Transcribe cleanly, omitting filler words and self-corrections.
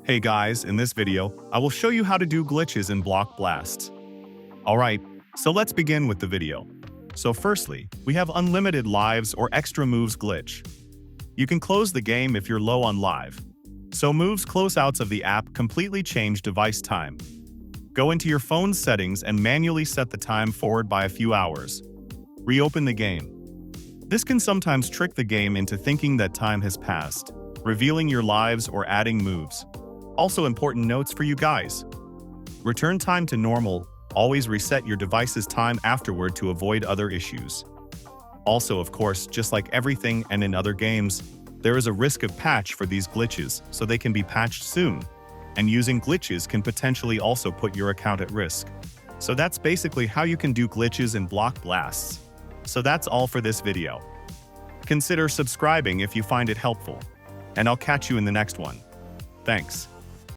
Hey guys, in this video, I will show you how to do glitches in block blasts. Alright, so let's begin with the video. So firstly, we have unlimited lives or extra moves glitch. You can close the game if you're low on live. So moves closeouts of the app completely change device time. Go into your phone's settings and manually set the time forward by a few hours. Reopen the game. This can sometimes trick the game into thinking that time has passed, revealing your lives or adding moves. Also important notes for you guys. Return time to normal. Always reset your device's time afterward to avoid other issues. Also, of course, just like everything and in other games, there is a risk of patch for these glitches, so they can be patched soon. And using glitches can potentially also put your account at risk. So that's basically how you can do glitches in block blasts. So that's all for this video. Consider subscribing if you find it helpful. And I'll catch you in the next one. Thanks.